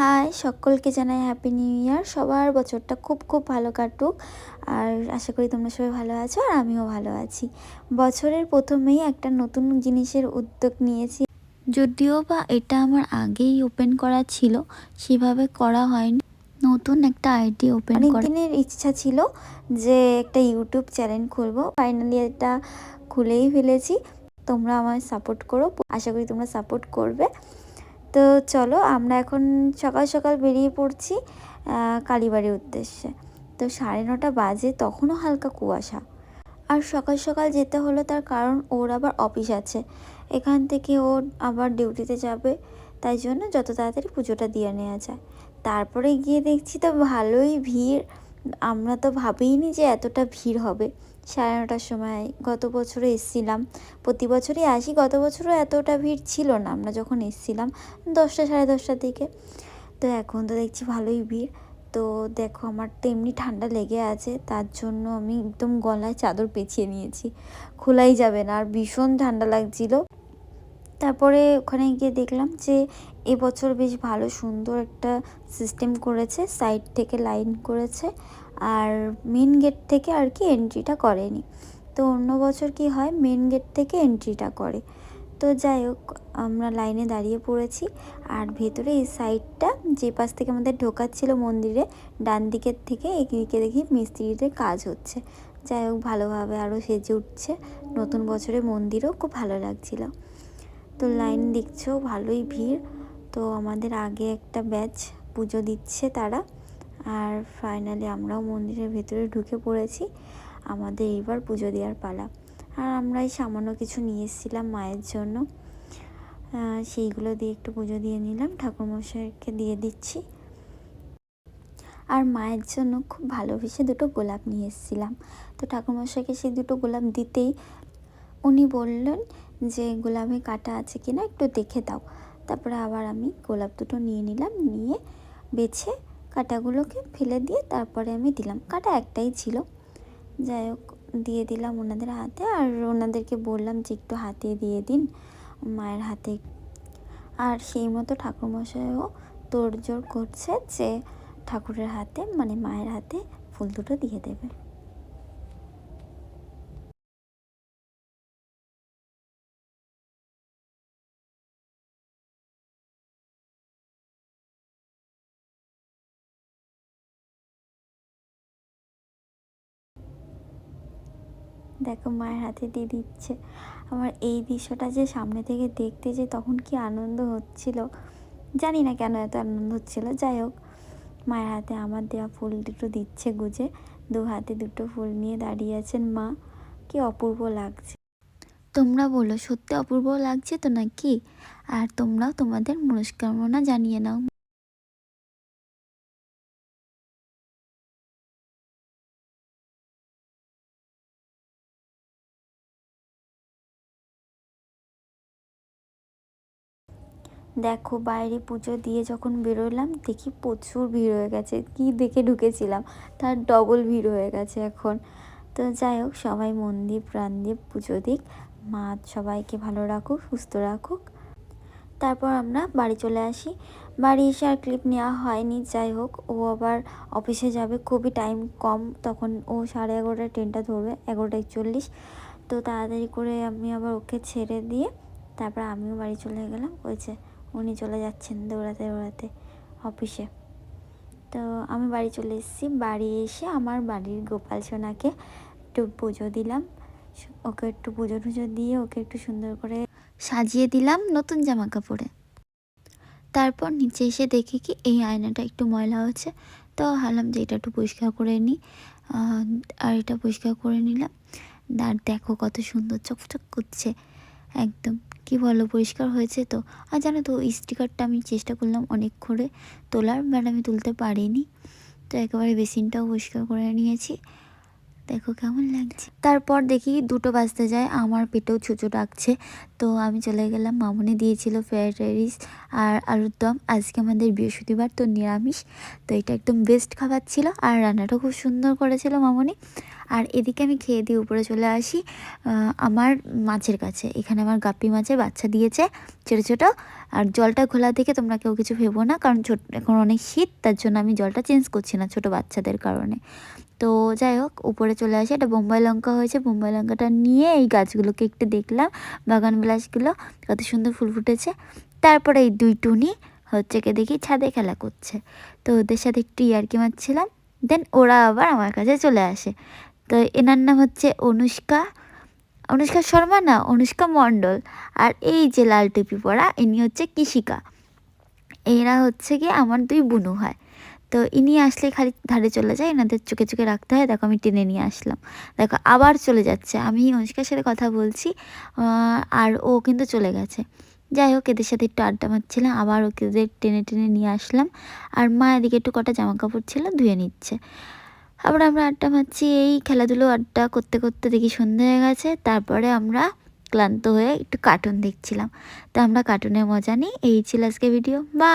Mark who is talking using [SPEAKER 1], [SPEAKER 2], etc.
[SPEAKER 1] High, সকলকে জানাই happy new year. সবার বছরটা খুব খুব ভালো কাটুক। আর আশা করি তোমরা সবাই ভালো আছো, আর আমিও ভালো আছি। বছরের প্রথমেই একটা নতুন জিনিসের উদ্যোগ নিয়েছি, যদিও বা এটা আমার আগেই ওপেন করা ছিল, সেভাবে করা হয়নি। নতুন একটা আইডি ওপেন করা, অনেক দিনের ইচ্ছা ছিল যে একটা ইউটিউব চ্যানেল খুলবো। ফাইনালি এটা খুলেই ফেলেছি। তোমরা আমায় সাপোর্ট করো, আশা করি তোমরা সাপোর্ট করবে। তো চলো, আমরা এখন সকাল সকাল বেরিয়ে পড়ছি কালীবাড়ির উদ্দেশ্যে। তো 9:30 বাজে, তখনও হালকা কুয়াশা। আর সকাল সকাল যেতে হলো তার কারণ ওর আবার অফিস আছে, এখান থেকে ও আবার ডিউটিতে যাবে, তাই জন্য যত তাড়াতাড়ি পুজোটা দিয়ে নেওয়া যায়। তারপরে গিয়ে দেখছি তো ভালোই ভিড়। আমরা তো ভাবিনি যে এতটা ভিড় হবে 9:30টার সময়। গত বছরও এসেছিলাম, প্রতি বছরই আসি, গত বছরও এতটা ভিড় ছিল না আমরা যখন এসেছিলাম 10টা 10:30টার দিকে। তো এখন তো দেখছি ভালোই ভিড়। তো দেখো, আমার তো এমনি ঠান্ডা লেগে আছে, তার জন্য আমি একদম গলায় চাদর পেঁচিয়ে নিয়েছি, খোলাই যাবে না, আর ভীষণ ঠান্ডা লাগছিল। তারপরে ওখানে গিয়ে দেখলাম যে এবছর বেশ ভালো সুন্দর একটা সিস্টেম করেছে, সাইড থেকে লাইন করেছে, আর মেন গেট থেকে আর কি এন্ট্রিটা করেনি। তো অন্য বছর কি হয়, মেন গেট থেকে এন্ট্রিটা করে। তো যাই হোক, আমরা লাইনে দাঁড়িয়ে পড়েছি। আর ভেতরে এই সাইডটা, যে পাশ থেকে আমাদের ঢোকাচ্ছিল মন্দিরে, ডান দিকের থেকে এদিকে দেখি মিস্ত্রিদের কাজ হচ্ছে। যাই হোক, ভালোভাবে আরও সেজে উঠছে। নতুন বছরে মন্দিরও খুব ভালো লাগছিল। তো লাইন দেখছো, ভালোই ভিড়। তো আমাদের আগে একটা ব্যাচ পুজো দিচ্ছে তারা। আর ফাইনালি আমরাও মন্দিরের ভেতরে ঢুকে পড়েছি। আমাদের এইবার পুজো দেওয়ার পালা। আর আমরা এই সামান্য কিছু নিয়ে এসেছিলাম মায়ের জন্য, সেইগুলো দিয়ে একটু পুজো দিয়ে নিলাম, ঠাকুরমশাইকে দিয়ে দিচ্ছি। আর মায়ের জন্য খুব ভালোবেসে দুটো গোলাপ নিয়ে এসেছিলাম। তো ঠাকুরমশাইকে সেই দুটো গোলাপ দিতেই উনি বললেন যে গোলাপে কাঁটা আছে কিনা একটু দেখে দাও। তারপরে আবার আমি গোলাপ দুটো নিয়ে নিলাম, নিয়ে বেছে কাঁটাগুলোকে ফেলে দিয়ে তারপরে আমি দিলাম। কাঁটা একটাই ছিল। যাই হোক, দিয়ে দিলাম ওনাদের হাতে, আর ওনাদেরকে বললাম যে একটু হাতে দিয়ে দিন মায়ের হাতে। আর সেই মতো ঠাকুরমশাইও তোড়জোড় করছে যে ঠাকুরের হাতে, মানে মায়ের হাতে ফুল দুটো দিয়ে দেবে। দেখো, মায়ের হাতে দিয়ে দিচ্ছে। আমার এই দৃশ্যটা যে সামনে থেকে দেখতে, যে তখন কি আনন্দ হচ্ছিল, জানি না কেন এত আনন্দ হচ্ছিল। যাই হোক, মায়ের হাতে আমার দেওয়া ফুল দুটো দিচ্ছে গুজে। দু হাতে দুটো ফুল নিয়ে দাঁড়িয়ে আছেন মা। কি অপূর্ব লাগছে। তোমরা বলো, সত্যি অপূর্ব লাগছে তো নাকি? আর তোমরাও তোমাদের মনস্কামনা জানিয়ে নাও। দেখো, বাইরে পুজো দিয়ে যখন বেরোলাম দেখি প্রচুর ভিড় হয়ে গেছে। কি দেখে ঢুকেছিলাম তার ডবল ভিড় হয়ে গেছে এখন। তো যাই হোক, সবাই মন দিয়ে প্রাণ দিয়ে পুজো দিক, মা সবাইকে ভালো রাখুক, সুস্থ রাখুক। তারপর আমরা বাড়ি চলে আসি। বাড়ি এসে আর ক্লিপ নেওয়া হয়নি। যাই হোক, ও আবার অফিসে যাবে, খুবই টাইম কম, তখন ও 11:30টায় ট্রেনটা ধরবে, 11:41। তো তাড়াতাড়ি করে আমি আবার ওকে ছেড়ে দিয়ে তারপর আমিও বাড়ি চলে গেলাম। ওইছে উনি চলে যাচ্ছেন দৌড়াতে দৌড়াতে অফিসে। তো আমি বাড়ি চলে এসেছি। বাড়ি এসে আমার বাড়ির গোপাল সোনাকে একটু পুজো দিলাম। ওকে একটু পুজো টুজো দিয়ে ওকে একটু সুন্দর করে সাজিয়ে দিলাম নতুন জামা কাপড়ে। তারপর নিচে এসে দেখি কি এই আয়নাটা একটু ময়লা হচ্ছে। তো ভাবলাম যে এটা একটু পরিষ্কার করে নিই, আর এটা পরিষ্কার করে নিলাম। আর দেখো কত সুন্দর চকচক করছে একদম। কি বলো, পরিষ্কার হয়েছে তো? আর জানো তো, স্টিকারটা আমি চেষ্টা করলাম অনেক করে তোলার, বাট আমি তুলতে পারিনি। তো একেবারে বেসিনটাও পরিষ্কার করে নিয়েছি। দেখো কেমন লাগছে। তারপর দেখি 2টো বাজতে যায়, আমার পেটেও ছুঁচো ডাকছে। তো আমি চলে গেলাম, মামুনি দিয়েছিল ফ্রায়েড রাইস আর আলুর দম। আজকে আমাদের বৃহস্পতিবার, তো নিরামিষ। তো এটা একদম বেস্ট খাবার ছিল, আর রান্নাটাও খুব সুন্দর করেছিল মামুনি। আর এদিকে আমি খেয়ে দিয়ে উপরে চলে আসি আমার মাছের কাছে। এখানে আমার গাপ্পি মাছের বাচ্চা দিয়েছে ছোটো ছোটো। আর জলটা ঘোলা দেখে তোমরা কেউ কিছু ভেবো না, কারণ এখন অনেক শীত, তার জন্য আমি জলটা চেঞ্জ করছি না ছোটো বাচ্চাদের কারণে। তো যাই হোক, উপরে চলে আসে, এটা বোম্বাই লঙ্কা হয়েছে। বোম্বাই লঙ্কাটা নিয়ে এই গাছগুলোকে একটু দেখলাম, বাগান বিলাসগুলো কত সুন্দর ফুল ফুটেছে। তারপরে এই 2 টুনি হচ্ছে কি দেখি ছাদে খেলা করছে, তো ওদের সাথে একটু ইয়ার্কি মারছিলাম। দেন ওরা আবার আমার কাছে চলে আসে। তো এনার নাম হচ্ছে অনুষ্কা, অনুষ্কা শর্মা না, অনুষ্কা মণ্ডল। আর এই যে লাল টুপি পরা, ইনি হচ্ছে কৃষিকা। এরা হচ্ছে কি আমার 2 বুনু হয়। তো ইনি আসলে খালি ধারে চলে যায়, এনাদের চোখে চোখে রাখতে হয়। দেখো আমি টেনে নিয়ে আসলাম, দেখো আবার চলে যাচ্ছে। আমি অনুষ্কার সাথে কথা বলছি আর ও কিন্তু চলে গেছে। যাই হোক, এদের সাথে একটু আড্ডা মারছিলাম, আবার ওকে টেনে টেনে নিয়ে আসলাম। আর মা এদিকে একটু কটা জামা কাপড় ছিল ধুয়ে নিচ্ছে। আবার আমরা আড্ডা মারছি, এই খেলাধুলো আড্ডা করতে করতে দেখি সন্ধ্যা হয়ে গেছে। তারপরে আমরা ক্লান্ত হয়ে একটু কার্টুন দেখছিলাম। তো আমরা কার্টুনের মজা নিই। এই ছিল আজকে ভিডিও। বা